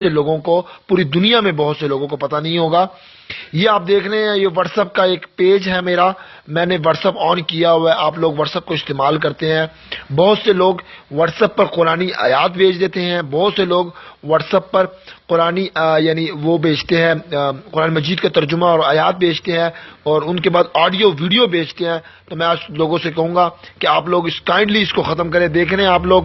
سے لوگوں کو, پوری دنیا میں بہت سے لوگوں کو پتہ نہیں ہوگا. یہ آپ دیکھ رہے ہیں, یہ واٹس ایپ کا ایک پیج ہے میرا, میں نے واٹس ایپ آن کیا ہوا ہے. آپ لوگ واٹس ایپ کو استعمال کرتے ہیں, بہت سے لوگ واٹس ایپ پر قرآنی آیات بھیج دیتے ہیں, بہت سے لوگ واٹس ایپ پر قرآنی یعنی وہ بھیجتے ہیں, قرآن مجید کا ترجمہ اور آیات بھیجتے ہیں, اور ان کے بعد آڈیو ویڈیو بھیجتے ہیں. تو میں آج لوگوں سے کہوں گا کہ آپ لوگ کائنڈلی اس کو ختم کریں. دیکھ رہے ہیں آپ لوگ,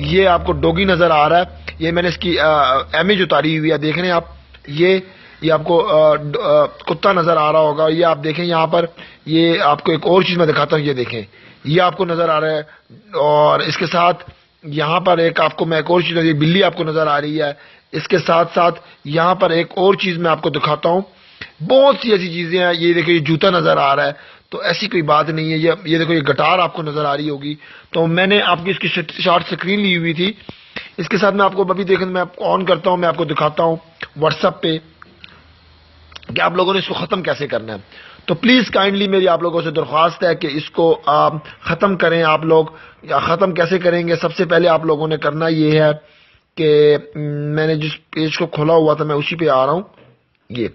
یہ آپ کو ڈوگی نظر آ رہا ہے, یہ میں نے اس کی امیج اتاری ہوئی ہے. دیکھ رہے ہیں آپ, یہ آپ کو کتا نظر آ رہا ہوگا. یہ آپ دیکھیں یہاں پر, یہ آپ کو ایک اور چیز میں دکھاتا ہوں, یہ دیکھیں, یہ آپ کو نظر آ رہا ہے. اور اس کے ساتھ یہاں پر ایک آپ کو میں ایک اور چیز, یہ بلی آپ کو نظر آ رہی ہے. اس کے ساتھ ساتھ یہاں پر ایک اور چیز میں آپ کو دکھاتا ہوں. بہت سی ایسی چیزیں ہیں. یہ دیکھیں, یہ جوتا نظر آ رہا ہے, تو ایسی کوئی بات نہیں ہے. یہ دیکھو, یہ گٹار آپ کو نظر آ رہی ہوگی. تو میں نے آپ کی اس کی شارٹ سکرین لی ہوئی تھی. اس کے ساتھ میں آپ کو ابھی دیکھیں, میں آپ کو آن کرتا ہوں, میں آپ کو دکھاتا ہوں واٹس ایپ پہ کہ آپ لوگوں نے اس کو ختم کیسے کرنا ہے. تو پلیز کائنڈلی میری آپ لوگوں سے درخواست ہے کہ اس کو آپ ختم کریں. آپ لوگ ختم کیسے کریں گے؟ سب سے پہلے آپ لوگوں نے کرنا یہ ہے کہ میں نے جس پیج کو کھولا ہوا تھا میں اسی پہ آ رہا ہوں. یہ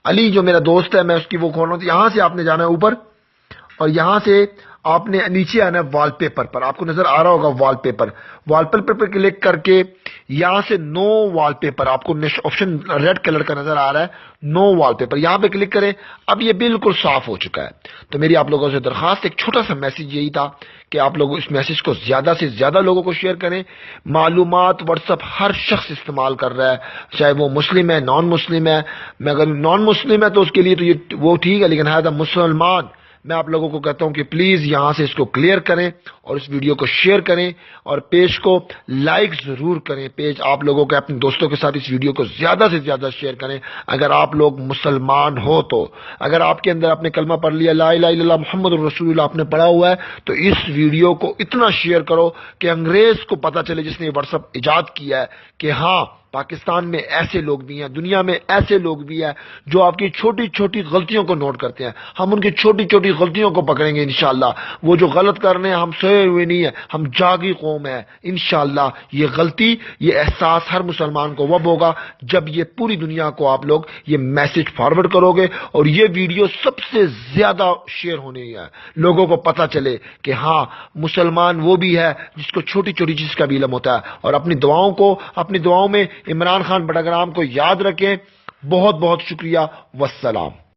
علی جو میرا دوست ہے, میں اس کی وہ کھول رہا ہوں. یہاں سے آپ نے جانا ہے اوپر, اور یہاں سے آپ نے نیچے آنا ہے وال پیپر پر. آپ کو نظر آ رہا ہوگا وال پیپر. وال پیپر پر کلک کر کے یہاں سے نو وال پیپر, آپ کو آپشن ریڈ کلر کا نظر آ رہا ہے, نو وال پیپر, یہاں پہ کلک کریں. اب یہ بالکل صاف ہو چکا ہے. تو میری آپ لوگوں سے درخواست, ایک چھوٹا سا میسج یہی تھا کہ آپ لوگ اس میسج کو زیادہ سے زیادہ لوگوں کو شیئر کریں. معلومات واٹس ایپ ہر شخص استعمال کر رہا ہے, چاہے وہ مسلم ہے, نان مسلم ہے. میں اگر نان مسلم ہے تو اس کے لیے تو یہ وہ ٹھیک ہے, لیکن ہے تو مسلمان, میں آپ لوگوں کو کہتا ہوں کہ پلیز یہاں سے اس کو کلیئر کریں اور اس ویڈیو کو شیئر کریں, اور پیج کو لائک ضرور کریں. پیج آپ لوگوں کے اپنے دوستوں کے ساتھ اس ویڈیو کو زیادہ سے زیادہ شیئر کریں. اگر آپ لوگ مسلمان ہو تو, اگر آپ کے اندر آپ نے کلمہ پڑھ لیا, لا الہ الا اللہ محمد الرسول اللہ آپ نے پڑھا ہوا ہے, تو اس ویڈیو کو اتنا شیئر کرو کہ انگریز کو پتہ چلے, جس نے یہ واٹس ایپ ایجاد کیا ہے, کہ ہاں پاکستان میں ایسے لوگ بھی ہیں, دنیا میں ایسے لوگ بھی ہیں جو آپ کی چھوٹی چھوٹی غلطیوں کو نوٹ کرتے ہیں. ہم ان کی چھوٹی چھوٹی غلطیوں کو پکڑیں گے انشاءاللہ. وہ جو غلط کر رہے ہیں, ہم سوئے ہوئے نہیں ہیں, ہم جاگی قوم ہے انشاءاللہ. یہ غلطی, یہ احساس ہر مسلمان کو وب ہوگا جب یہ پوری دنیا کو آپ لوگ یہ میسج فارورڈ کرو گے, اور یہ ویڈیو سب سے زیادہ شیئر ہونی ہے. لوگوں کو پتہ چلے کہ ہاں مسلمان وہ بھی ہے جس کو چھوٹی چھوٹی چیز کا بھی علم ہوتا ہے. اور اپنی دعاؤں میں عمران خان بٹاگرام کو یاد رکھیں. بہت بہت شکریہ. والسلام.